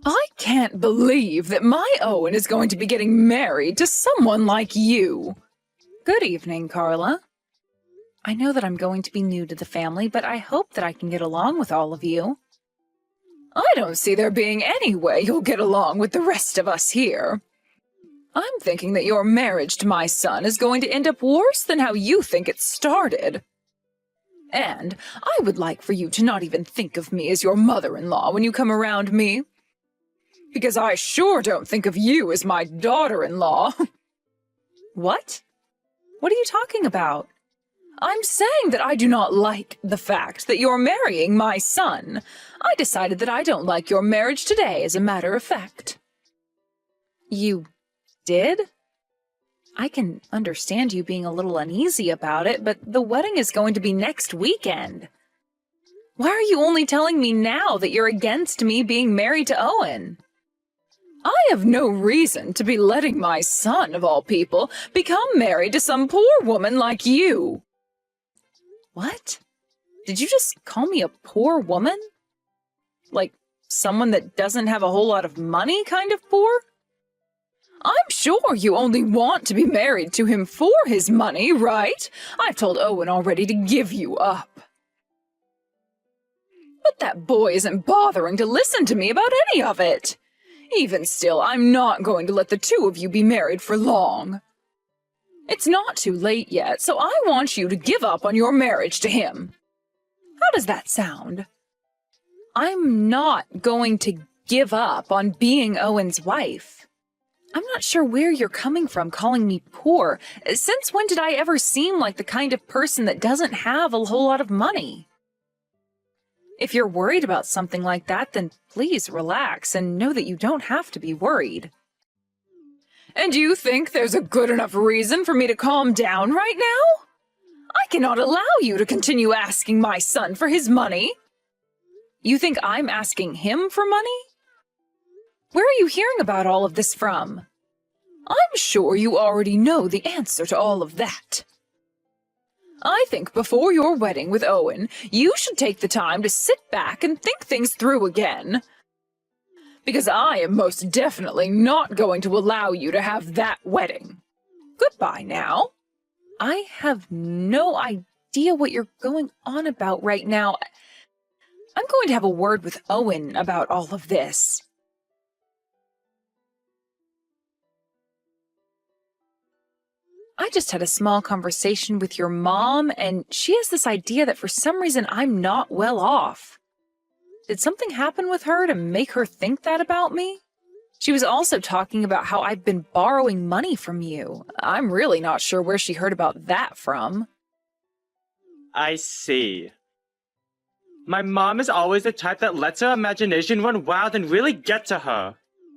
I can't believe that my Owen is going to be getting married to someone like you. Good evening, Carla. I know that I'm going to be new to the family, but I hope that I can get along with all of you. I don't see there being any way you'll get along with the rest of us here. I'm thinking that your marriage to my son is going to end up worse than how you think it started. And I would like for you to not even think of me as your mother-in-law when you come around me. Because I sure don't think of you as my daughter-in-law. What? What are you talking about? I'm saying that I do not like the fact that you're marrying my son. I decided that I don't like your marriage today, as a matter of fact. You did? I can understand you being a little uneasy about it, but the wedding is going to be next weekend. Why are you only telling me now that you're against me being married to Owen? I have no reason to be letting my son, of all people, become married to some poor woman like you. What? Did you just call me a poor woman? Like someone that doesn't have a whole lot of money kind of poor? I'm sure you only want to be married to him for his money, right? I've told Owen already to give you up. But that boy isn't bothering to listen to me about any of it. Even still, I'm not going to let the two of you be married for long. It's not too late yet, so I want you to give up on your marriage to him. How does that sound? I'm not going to give up on being Owen's wife. I'm not sure where you're coming from calling me poor. Since when did I ever seem like the kind of person that doesn't have a whole lot of money? If you're worried about something like that, then please relax and know that you don't have to be worried. And you think there's a good enough reason for me to calm down right now? I cannot allow you to continue asking my son for his money. You think I'm asking him for money? Where are you hearing about all of this from? I'm sure you already know the answer to all of that. I think before your wedding with Owen, you should take the time to sit back and think things through again. Because I am most definitely not going to allow you to have that wedding. Goodbye now. I have no idea what you're going on about right now. I'm going to have a word with Owen about all of this. I just had a small conversation with your mom, and she has this idea that for some reason I'm not well off. Did something happen with her to make her think that about me? She was also talking about how I've been borrowing money from you. I'm really not sure where she heard about that from. I see. My mom is always the type that lets her imagination run wild and really get to her.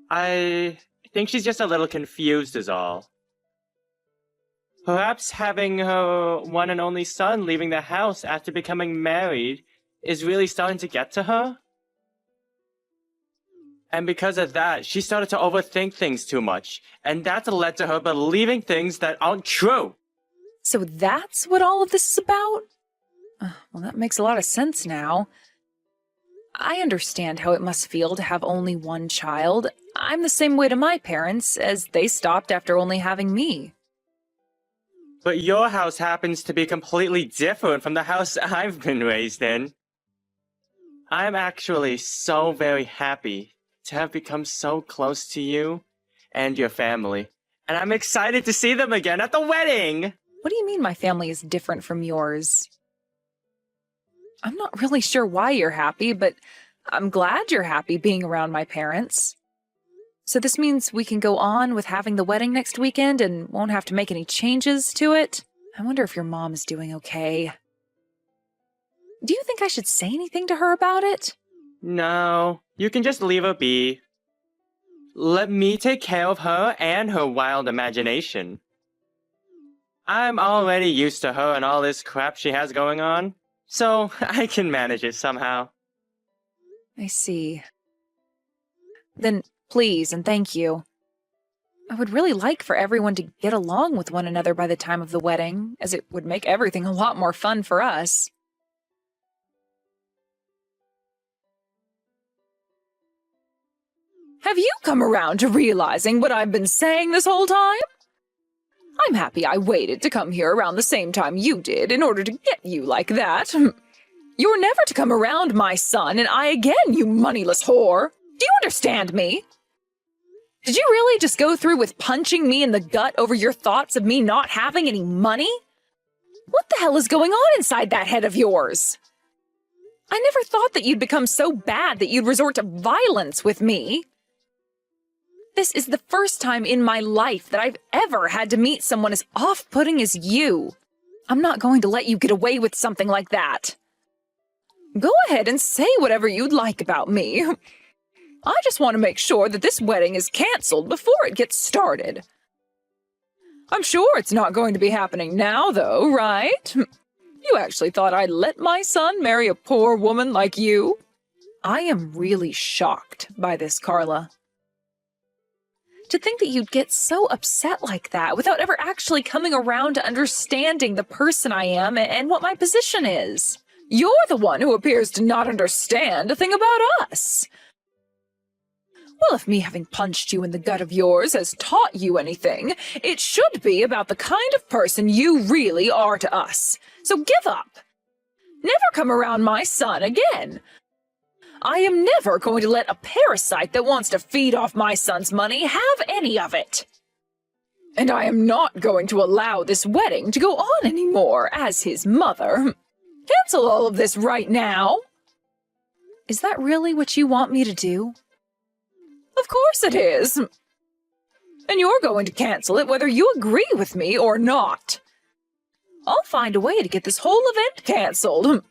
I think she's just a little confused is all. Perhaps having her one and only son leaving the house after becoming married is really starting to get to her. And because of that, she started to overthink things too much, and that's led to her believing things that aren't true. So that's what all of this is about? Well, that makes a lot of sense now. I understand how it must feel to have only one child. I'm the same way to my parents, as they stopped after only having me. But your house happens to be completely different from the house I've been raised in. I'm actually so very happy to have become so close to you and your family. And I'm excited to see them again at the wedding! What do you mean my family is different from yours? I'm not really sure why you're happy, but I'm glad you're happy being around my parents. So this means we can go on with having the wedding next weekend and won't have to make any changes to it? I wonder if your mom is doing okay. Do you think I should say anything to her about it? No, you can just leave her be. Let me take care of her and her wild imagination. I'm already used to her and all this crap she has going on, so I can manage it somehow. I see. Then please and thank you. I would really like for everyone to get along with one another by the time of the wedding, as it would make everything a lot more fun for us. Have you come around to realizing what I've been saying this whole time? I'm happy I waited to come here around the same time you did in order to get you like that. You're never to come around my son and I again, you moneyless whore. Do you understand me? Did you really just go through with punching me in the gut over your thoughts of me not having any money? What the hell is going on inside that head of yours? I never thought that you'd become so bad that you'd resort to violence with me. This is the first time in my life that I've ever had to meet someone as off-putting as you. I'm not going to let you get away with something like that. Go ahead and say whatever you'd like about me. I just want to make sure that this wedding is canceled before it gets started. I'm sure it's not going to be happening now, though, right? You actually thought I'd let my son marry a poor woman like you? I am really shocked by this, Carla. To think that you'd get so upset like that without ever actually coming around to understanding the person I am and what my position is. You're the one who appears to not understand a thing about us. Well, if me having punched you in the gut of yours has taught you anything, it should be about the kind of person you really are to us. So give up. Never come around my son again. I am never going to let a parasite that wants to feed off my son's money have any of it. And I am not going to allow this wedding to go on anymore as his mother. Cancel all of this right now. Is that really what you want me to do? Of course it is. And you're going to cancel it whether you agree with me or not. I'll find a way to get this whole event canceled.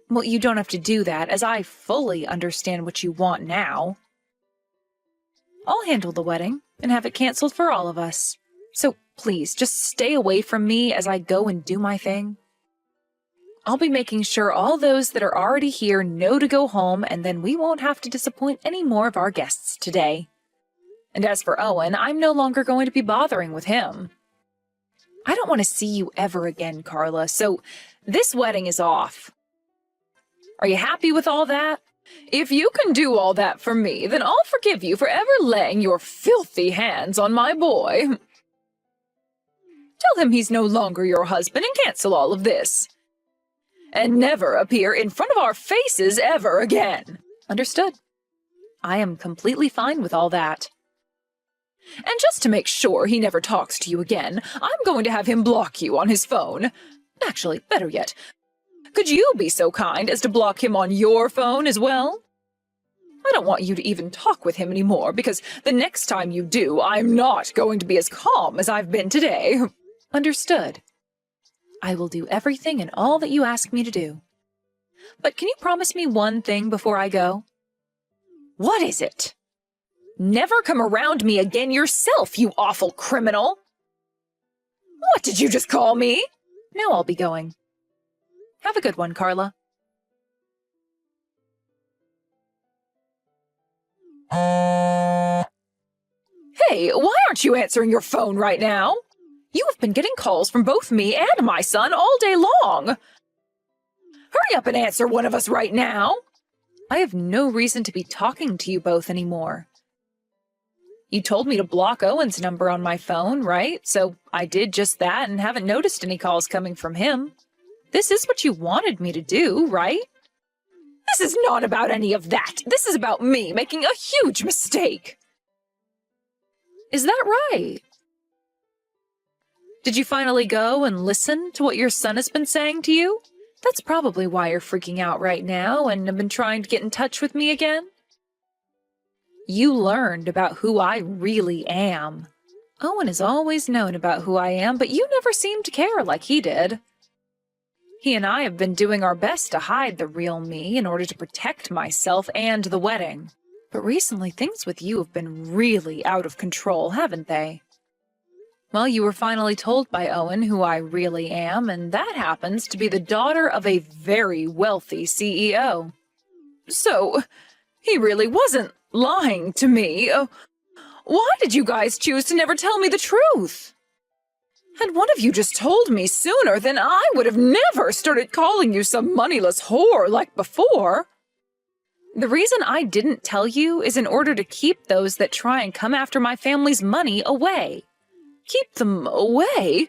Well, you don't have to do that, as I fully understand what you want now. I'll handle the wedding and have it canceled for all of us. So please, just stay away from me as I go and do my thing. I'll be making sure all those that are already here know to go home, and then we won't have to disappoint any more of our guests today. And as for Owen, I'm no longer going to be bothering with him. I don't want to see you ever again, Carla, so this wedding is off. Are you happy with all that? If you can do all that for me, then I'll forgive you for ever laying your filthy hands on my boy. Tell him he's no longer your husband and cancel all of this. And never appear in front of our faces ever again. Understood. I am completely fine with all that. And just to make sure he never talks to you again, I'm going to have him block you on his phone. Actually, better yet, could you be so kind as to block him on your phone as well? I don't want you to even talk with him anymore, because the next time you do, I'm not going to be as calm as I've been today. Understood. I will do everything and all that you ask me to do. But can you promise me one thing before I go? What is it? Never come around me again yourself, you awful criminal! What did you just call me? Now I'll be going. Have a good one, Carla. Hey, why aren't you answering your phone right now? You have been getting calls from both me and my son all day long. Hurry up and answer one of us right now. I have no reason to be talking to you both anymore. You told me to block Owen's number on my phone, right? So I did just that and haven't noticed any calls coming from him. This is what you wanted me to do, right? This is not about any of that. This is about me making a huge mistake. Is that right? Did you finally go and listen to what your son has been saying to you? That's probably why you're freaking out right now and have been trying to get in touch with me again. You learned about who I really am. Owen has always known about who I am, but you never seemed to care like he did. He and I have been doing our best to hide the real me in order to protect myself and the wedding. But recently things with you have been really out of control, haven't they? Well, you were finally told by Owen who I really am, and that happens to be the daughter of a very wealthy CEO. So, he really wasn't lying to me. Why did you guys choose to never tell me the truth? Had one of you just told me sooner, then I would have never started calling you some moneyless whore like before. The reason I didn't tell you is in order to keep those that try and come after my family's money away. Keep them away?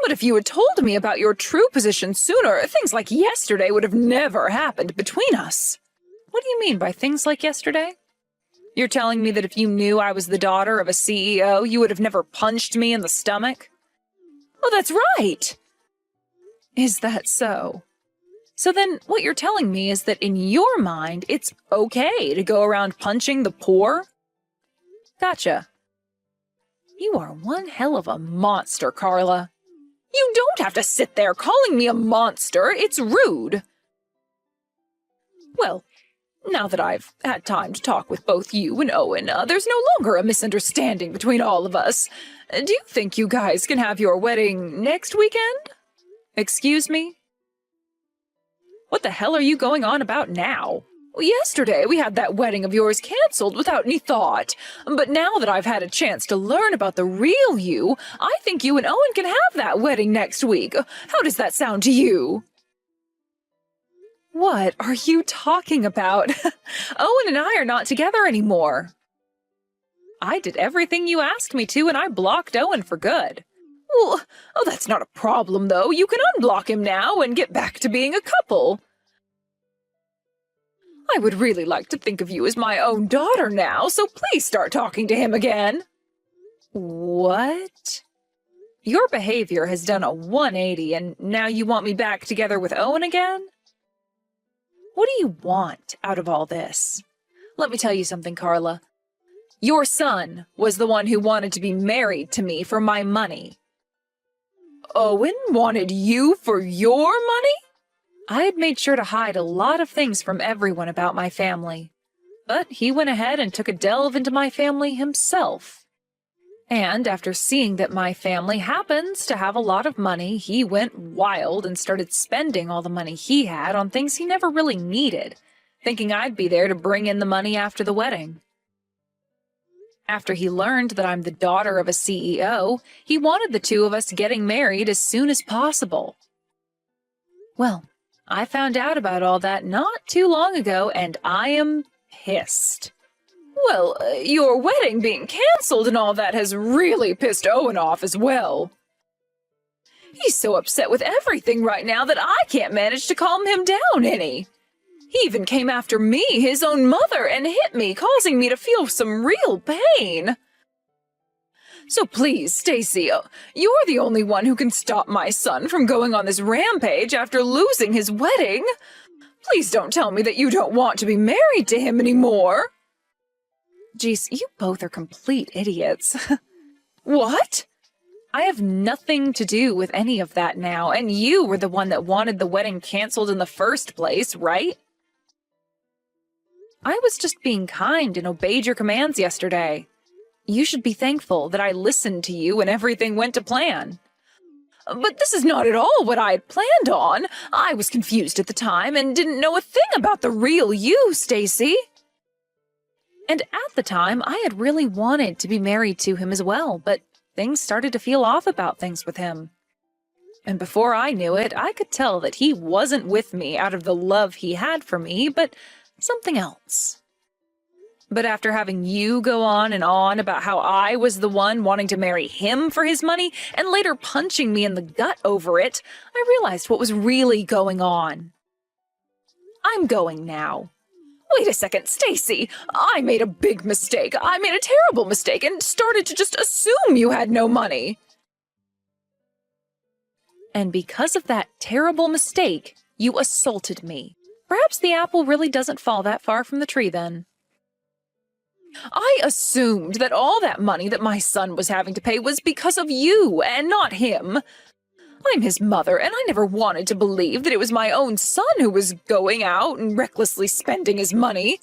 But if you had told me about your true position sooner, things like yesterday would have never happened between us. What do you mean by things like yesterday? You're telling me that if you knew I was the daughter of a CEO, you would have never punched me in the stomach? Oh, that's right! Is that so? So then what you're telling me is that in your mind, it's okay to go around punching the poor? Gotcha. You are one hell of a monster, Carla. You don't have to sit there calling me a monster. It's rude. Well, now that I've had time to talk with both you and Owen, there's no longer a misunderstanding between all of us. Do you think you guys can have your wedding next weekend? Excuse me? What the hell are you going on about now? Well, yesterday we had that wedding of yours canceled without any thought. But now that I've had a chance to learn about the real you, I think you and Owen can have that wedding next week. How does that sound to you? What are you talking about? Owen and I are not together anymore. I did everything you asked me to, and I blocked Owen for good. Well, oh, that's not a problem, though. You can unblock him now and get back to being a couple. I would really like to think of you as my own daughter now, so please start talking to him again. What? Your behavior has done a 180, and now you want me back together with Owen again? What do you want out of all this? Let me tell you something, Carla. Your son was the one who wanted to be married to me for my money. Owen wanted you for your money? I had made sure to hide a lot of things from everyone about my family. But he went ahead and took a delve into my family himself. And after seeing that my family happens to have a lot of money, he went wild and started spending all the money he had on things he never really needed, thinking I'd be there to bring in the money after the wedding. After he learned that I'm the daughter of a CEO, he wanted the two of us getting married as soon as possible. Well, I found out about all that not too long ago, and I am pissed. Well, your wedding being canceled and all that has really pissed Owen off as well. He's so upset with everything right now that I can't manage to calm him down any. He even came after me, his own mother, and hit me, causing me to feel some real pain. So please, Stacy, you're the only one who can stop my son from going on this rampage after losing his wedding. Please don't tell me that you don't want to be married to him anymore. Geez, you both are complete idiots. What? I have nothing to do with any of that now, and you were the one that wanted the wedding canceled in the first place, right? I was just being kind and obeyed your commands yesterday. You should be thankful that I listened to you and everything went to plan. But this is not at all what I had planned on. I was confused at the time and didn't know a thing about the real you, Stacy. And at the time, I had really wanted to be married to him as well, but things started to feel off about things with him. And before I knew it, I could tell that he wasn't with me out of the love he had for me, but something else. But after having you go on and on about how I was the one wanting to marry him for his money, and later punching me in the gut over it, I realized what was really going on. I'm going now. Wait a second, Stacy. I made a big mistake. I made a terrible mistake and started to just assume you had no money. And because of that terrible mistake, you assaulted me. Perhaps the apple really doesn't fall that far from the tree then. I assumed that all that money that my son was having to pay was because of you and not him. I'm his mother, and I never wanted to believe that it was my own son who was going out and recklessly spending his money.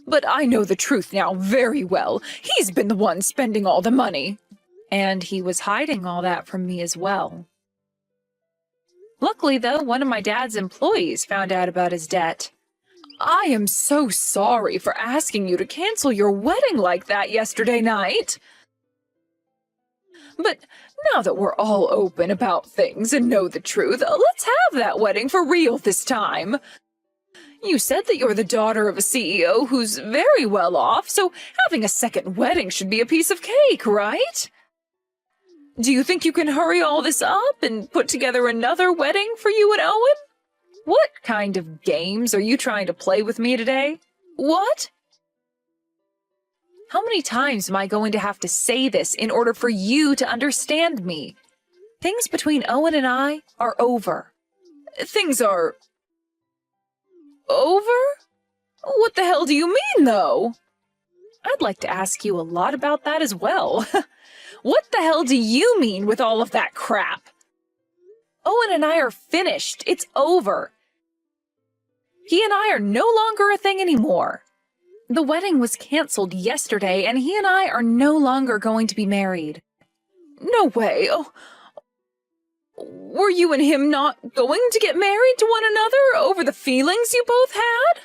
But I know the truth now very well. He's been the one spending all the money. And he was hiding all that from me as well. Luckily, though, one of my dad's employees found out about his debt. I am so sorry for asking you to cancel your wedding like that yesterday night. But now that we're all open about things and know the truth, let's have that wedding for real this time. You said that you're the daughter of a CEO who's very well off, so having a second wedding should be a piece of cake, right? Do you think you can hurry all this up and put together another wedding for you and Owen? What kind of games are you trying to play with me today? What? How many times am I going to have to say this in order for you to understand me? Things between Owen and I are over. Things are... over? What the hell do you mean, though? I'd like to ask you a lot about that as well. What the hell do you mean with all of that crap? Owen and I are finished. It's over. He and I are no longer a thing anymore. The wedding was canceled yesterday, and he and I are no longer going to be married. No way. Oh, were you and him not going to get married to one another over the feelings you both had?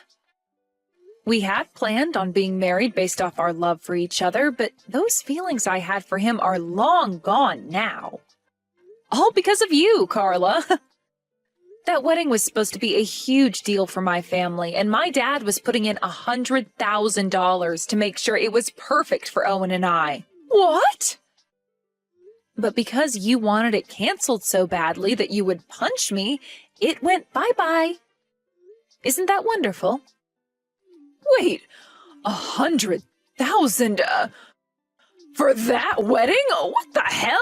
We had planned on being married based off our love for each other, but those feelings I had for him are long gone now. All because of you, Carla. That wedding was supposed to be a huge deal for my family, and my dad was putting in $100,000 to make sure it was perfect for Owen and I. What? But because you wanted it canceled so badly that you would punch me, it went bye-bye. Isn't that wonderful? Wait, 100,000, for that wedding? What the hell?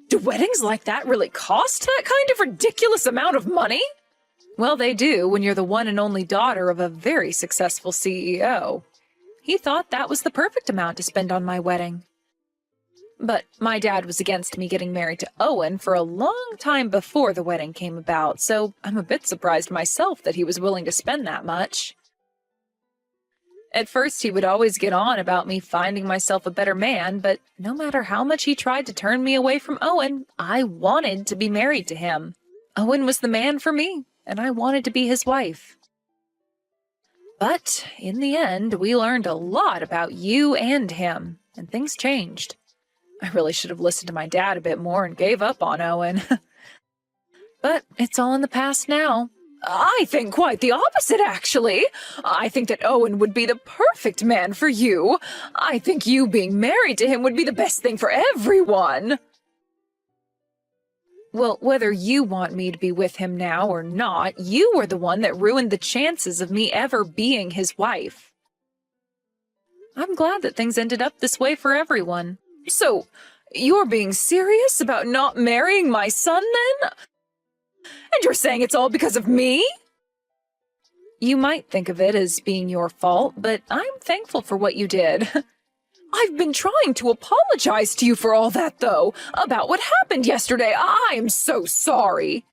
Do weddings like that really cost that kind of ridiculous amount of money? Well, they do when you're the one and only daughter of a very successful CEO. He thought that was the perfect amount to spend on my wedding. But my dad was against me getting married to Owen for a long time before the wedding came about, so I'm a bit surprised myself that he was willing to spend that much. At first, he would always get on about me finding myself a better man, but no matter how much he tried to turn me away from Owen, I wanted to be married to him. Owen was the man for me, and I wanted to be his wife. But in the end, we learned a lot about you and him, and things changed. I really should have listened to my dad a bit more and gave up on Owen. But it's all in the past now. I think quite the opposite, actually. I think that Owen would be the perfect man for you. I think you being married to him would be the best thing for everyone. Well, whether you want me to be with him now or not, you were the one that ruined the chances of me ever being his wife. I'm glad that things ended up this way for everyone. So, you're being serious about not marrying my son, then? And you're saying it's all because of me? You might think of it as being your fault, but I'm thankful for what you did. I've been trying to apologize to you for all that, though, about what happened yesterday. I'm so sorry.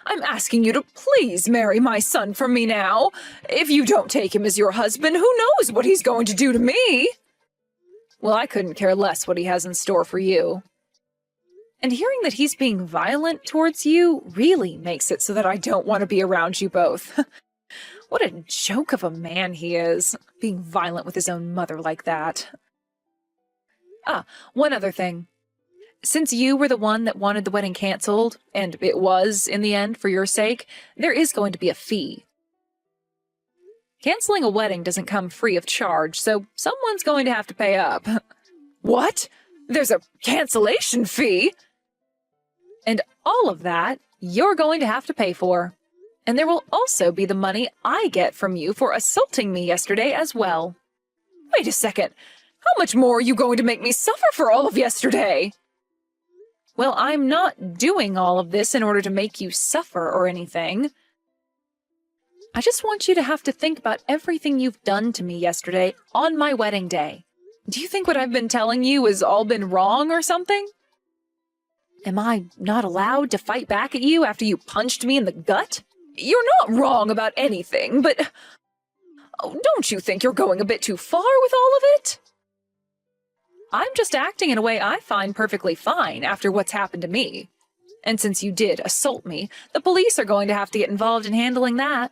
I'm asking you to please marry my son for me now. If you don't take him as your husband, who knows what he's going to do to me? Well, I couldn't care less what he has in store for you. And hearing that he's being violent towards you really makes it so that I don't want to be around you both. What a joke of a man he is, being violent with his own mother like that. One other thing. Since you were the one that wanted the wedding canceled, and it was, in the end, for your sake, there is going to be a fee. Canceling a wedding doesn't come free of charge, so someone's going to have to pay up. What? There's a cancellation fee? And all of that, you're going to have to pay for. And there will also be the money I get from you for assaulting me yesterday as well. Wait a second. How much more are you going to make me suffer for all of yesterday? Well, I'm not doing all of this in order to make you suffer or anything. I just want you to have to think about everything you've done to me yesterday on my wedding day. Do you think what I've been telling you has all been wrong or something? Am I not allowed to fight back at you after you punched me in the gut? You're not wrong about anything, but don't you think you're going a bit too far with all of it? I'm just acting in a way I find perfectly fine after what's happened to me. And since you did assault me, the police are going to have to get involved in handling that.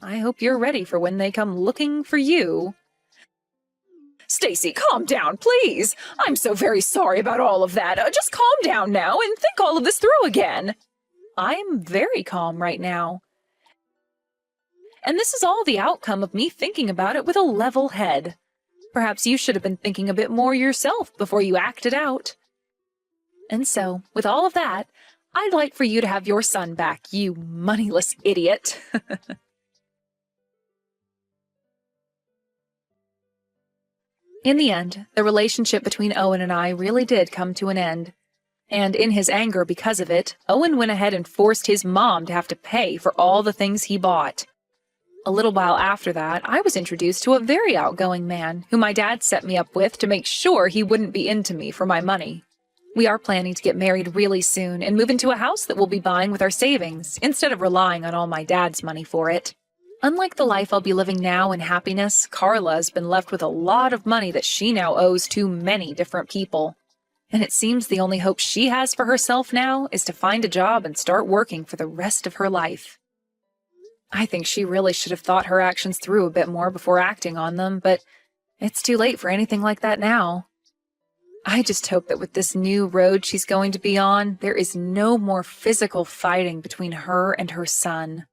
I hope you're ready for when they come looking for you. Stacy, calm down, please. I'm so very sorry about all of that. Just calm down now and think all of this through again. I'm very calm right now. And this is all the outcome of me thinking about it with a level head. Perhaps you should have been thinking a bit more yourself before you acted out. And so, with all of that, I'd like for you to have your son back, you moneyless idiot. In the end, the relationship between Owen and I really did come to an end. And in his anger because of it, Owen went ahead and forced his mom to have to pay for all the things he bought. A little while after that, I was introduced to a very outgoing man who my dad set me up with to make sure he wouldn't be into me for my money. We are planning to get married really soon and move into a house that we'll be buying with our savings, instead of relying on all my dad's money for it. Unlike the life I'll be living now in happiness, Carla has been left with a lot of money that she now owes to many different people. And it seems the only hope she has for herself now is to find a job and start working for the rest of her life. I think she really should have thought her actions through a bit more before acting on them, but it's too late for anything like that now. I just hope that with this new road she's going to be on, there is no more physical fighting between her and her son.